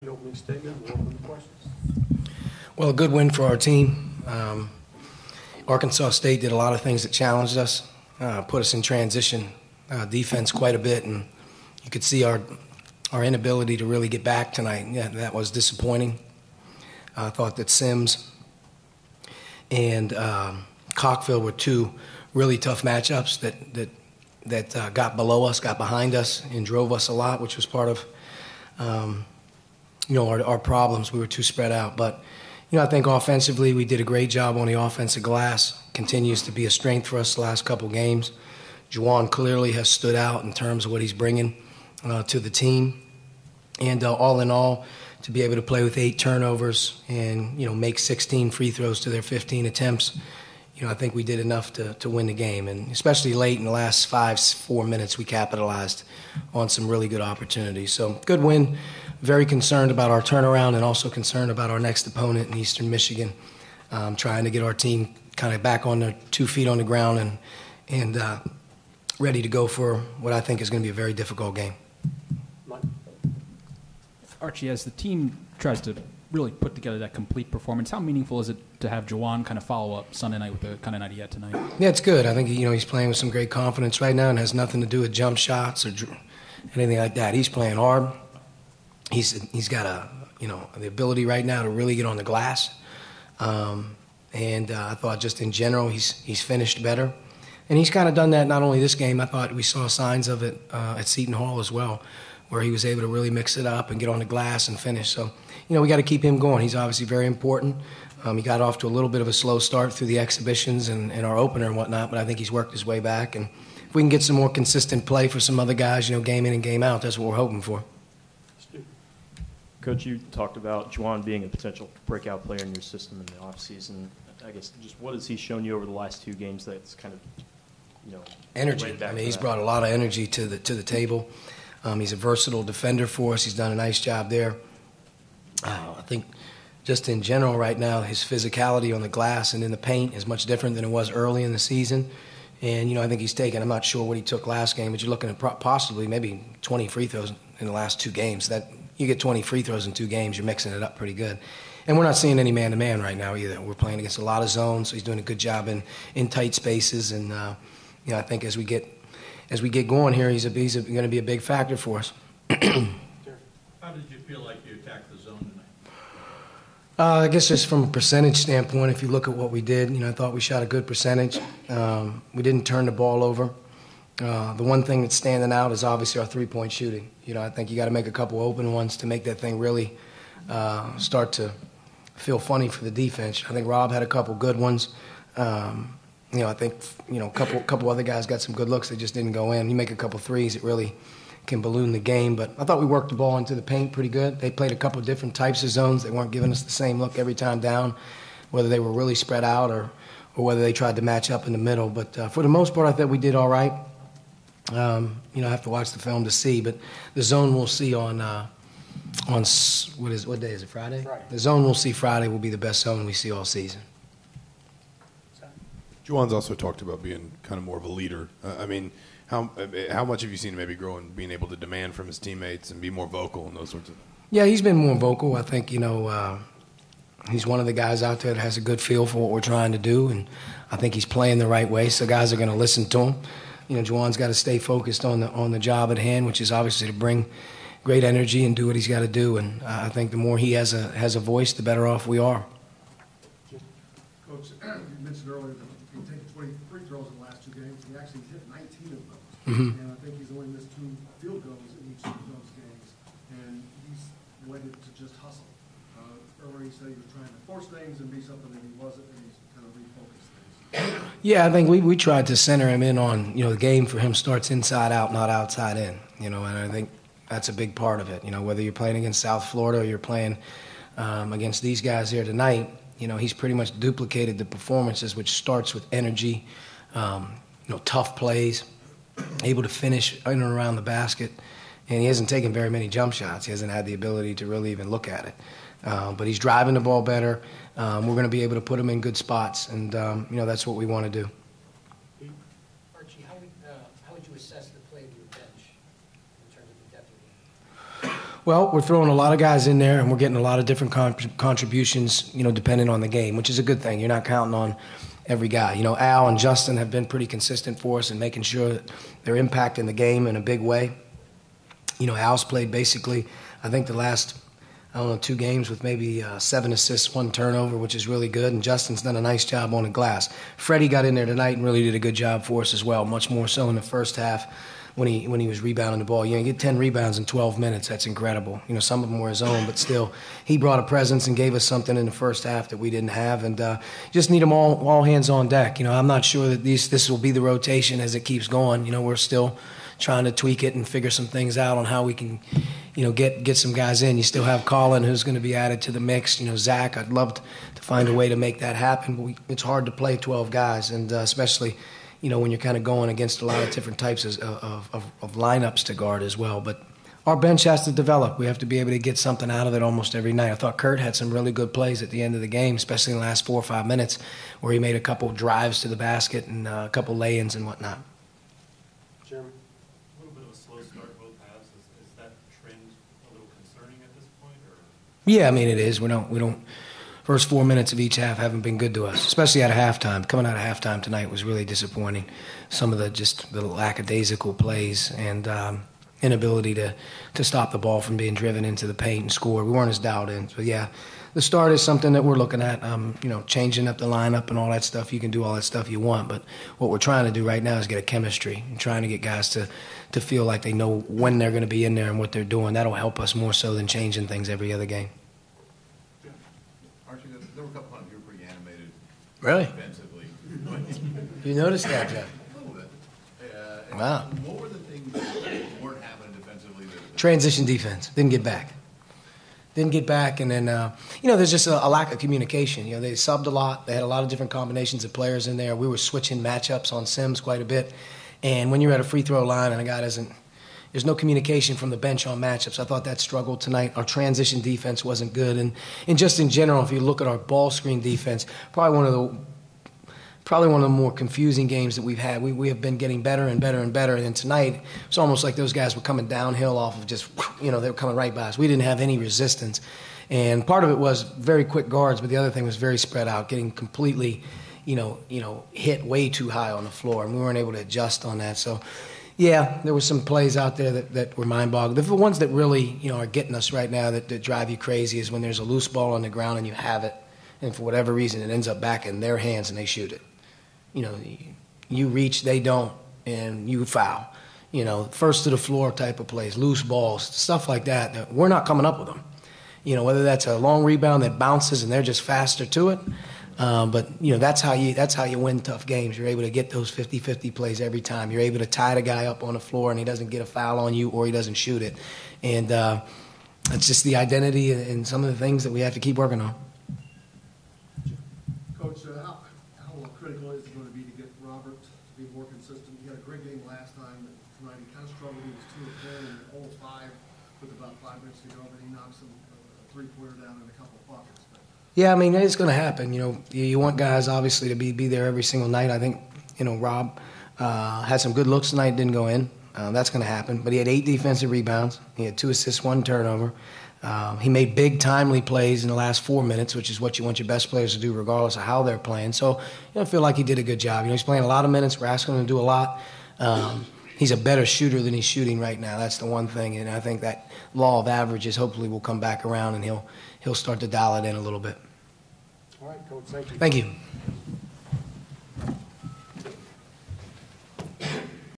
The opening statement, we'll open the questions. Well, a good win for our team. Arkansas State did a lot of things that challenged us, put us in transition defense quite a bit, and you could see our inability to really get back tonight. Yeah, that was disappointing. I thought that Sims and Cockville were two really tough matchups that got below us, got behind us, and drove us a lot, which was part of our problems. We were too spread out. But, I think offensively we did a great job on the offensive glass. Continues to be a strength for us the last couple games. JaJuan clearly has stood out in terms of what he's bringing to the team. And all in all, to be able to play with 8 turnovers and, make 16 free throws to their 15 attempts, I think we did enough to win the game. And especially late in the last 4 minutes, we capitalized on some really good opportunities. So good win. Very concerned about our turnaround and also concerned about our next opponent in Eastern Michigan, trying to get our team kind of back on their 2 feet on the ground and ready to go for what I think is going to be a very difficult game. Archie, as the team tries to really put together that complete performance, how meaningful is it to have JaJuan kind of follow up Sunday night with the kind of night he had tonight? Yeah, it's good. I think he's playing with some great confidence right now and has nothing to do with jump shots or anything like that. He's playing hard. He's got the ability right now to really get on the glass, and I thought just in general he's finished better, and he's kind of done that not only this game. I thought we saw signs of it at Seton Hall as well, where he was able to really mix it up and get on the glass and finish. So we got to keep him going. He's obviously very important. He got off to a little bit of a slow start through the exhibitions and our opener and whatnot, but I think he's worked his way back, and if we can get some more consistent play for some other guys, game in and game out, that's what we're hoping for. Coach, you talked about JaJuan being a potential breakout player in your system in the offseason. I guess just what has he shown you over the last 2 games that's kind of, energy. I mean, he's brought a lot of energy to the table. He's a versatile defender for us. He's done a nice job there. I think just in general right now, his physicality on the glass and in the paint is much different than it was early in the season. And, I think he's taken, I'm not sure what he took last game, but you're looking at possibly maybe 20 free throws in the last 2 games. That you get 20 free throws in 2 games, you're mixing it up pretty good. And we're not seeing any man-to-man right now either. We're playing against a lot of zones, so he's doing a good job in tight spaces. And, I think as we get going here, he's going to be a big factor for us. How did you feel like you attacked the zone tonight? I guess just from a percentage standpoint, if you look at what we did, I thought we shot a good percentage. We didn't turn the ball over. The one thing that's standing out is obviously our 3-point shooting. I think you got to make a couple open ones to make that thing really start to feel funny for the defense. I think Rob had a couple good ones. I think a couple other guys got some good looks. They just didn't go in. You make a couple threes, it really can balloon the game. But I thought we worked the ball into the paint pretty good. They played a couple different types of zones. They weren't giving us the same look every time down, whether they were really spread out or whether they tried to match up in the middle. But for the most part, I thought we did all right. I have to watch the film to see, but the zone we'll see on what day is it? Friday? The zone we'll see Friday will be the best zone we see all season. JaJuan's also talked about being kind of more of a leader. How much have you seen him maybe grow and being able to demand from his teammates and be more vocal and those sorts of things? Yeah, he's been more vocal. I think he's one of the guys out there that has a good feel for what we're trying to do, and I think he's playing the right way. So guys are going to listen to him. JaJuan's got to stay focused on the job at hand, which is obviously to bring great energy and do what he's got to do. And I think the more he has a voice, the better off we are. Coach, you mentioned earlier that he's taken 20 free throws in the last 2 games. He actually hit 19 of those. Mm-hmm. And I think he's only missed 2 field goals in each of those games. And he's waited to just hustle. Earlier he said he was trying to force things and be something that he wasn't, and he's kind of refocused things. Yeah, I think we tried to center him in on, the game for him starts inside out, not outside in, and I think that's a big part of it. Whether you're playing against South Florida or you're playing against these guys here tonight, he's pretty much duplicated the performances, which starts with energy, tough plays, able to finish in and around the basket, and he hasn't taken very many jump shots. He hasn't had the ability to really even look at it. But he's driving the ball better. We're going to be able to put him in good spots, and that's what we want to do. Archie, how would you assess the play of your bench in terms of the depth of the game? Well, we're throwing a lot of guys in there, and we're getting a lot of different contributions, depending on the game, which is a good thing. You're not counting on every guy. Al and Justin have been pretty consistent for us in making sure that they're impacting the game in a big way. Al's played basically, I think, the last, 2 games with maybe 7 assists, 1 turnover, which is really good, and Justin's done a nice job on the glass. Freddie got in there tonight and really did a good job for us as well, much more so in the first half when he was rebounding the ball. You get 10 rebounds in 12 minutes. That's incredible. Some of them were his own, but still, he brought a presence and gave us something in the first half that we didn't have, and just need them all hands on deck. I'm not sure that this will be the rotation as it keeps going. We're still trying to tweak it and figure some things out on how we can, get some guys in. You still have Colin, who's going to be added to the mix. Zach, I'd love to find a way to make that happen, but it's hard to play 12 guys, and especially, when you're kind of going against a lot of different types of lineups to guard as well. But our bench has to develop. We have to be able to get something out of it almost every night. I thought Kurt had some really good plays at the end of the game, especially in the last 4 or 5 minutes, where he made a couple drives to the basket and a couple lay-ins and whatnot. Chairman? A little bit of a slow start both halves. Is that trend a little concerning at this point? Or? Yeah, I mean, it is. We don't. First 4 minutes of each half haven't been good to us, especially out of halftime. Coming out of halftime tonight was really disappointing. Some of the lackadaisical plays and inability to stop the ball from being driven into the paint and score. We weren't as dialed in. But yeah, the start is something that we're looking at. Changing up the lineup and all that stuff. You can do all that stuff you want, but what we're trying to do right now is get a chemistry and trying to get guys to feel like they know when they're going to be in there and what they're doing. That'll help us more so than changing things every other game. Archie, there were a couple times you were pretty animated. Really? Defensively. You noticed that, Jeff? A little bit. Wow. What were the things that weren't happening defensively? Transition defense. Didn't get back, and then, there's just a lack of communication. They subbed a lot. They had a lot of different combinations of players in there. We were switching matchups on Sims quite a bit. And when you're at a free throw line and a guy there's no communication from the bench on matchups. I thought that struggled tonight. Our transition defense wasn't good. And just in general, if you look at our ball screen defense, probably one of the more confusing games that we've had. We have been getting better and better and better. And then tonight, it's almost like those guys were coming downhill off of just, they were coming right by us. We didn't have any resistance. And part of it was very quick guards, but the other thing was very spread out, getting completely, hit way too high on the floor. And we weren't able to adjust on that. So, yeah, there were some plays out there that were mind-boggling. The ones that really, are getting us right now that drive you crazy is when there's a loose ball on the ground and you have it, and for whatever reason it ends up back in their hands and they shoot it. You reach, they don't, and you foul. First to the floor type of plays, loose balls, stuff like that we're not coming up with them. Whether that's a long rebound that bounces and they're just faster to it. But that's how you win tough games. You're able to get those 50-50 plays every time. You're able to tie the guy up on the floor and he doesn't get a foul on you or he doesn't shoot it. And it's just the identity and some of the things that we have to keep working on. Coach, how critical is it going to be to get Robert to be more consistent? He had a great game last time, but tonight he kind of struggled. He was 2 of 10 and almost 5 with about 5 minutes to go, but he knocks a three-pointer down in a couple of buckets. Yeah, I mean, it's going to happen. You want guys, obviously, to be there every single night. I think, Rob had some good looks tonight, didn't go in. That's going to happen. But he had 8 defensive rebounds. He had 2 assists, 1 turnover. He made big, timely plays in the last 4 minutes, which is what you want your best players to do regardless of how they're playing. So, I feel like he did a good job. He's playing a lot of minutes. We're asking him to do a lot. He's a better shooter than he's shooting right now. That's the one thing. And I think that law of averages hopefully will come back around and he'll start to dial it in a little bit. All right, Coach, thank you. Thank you.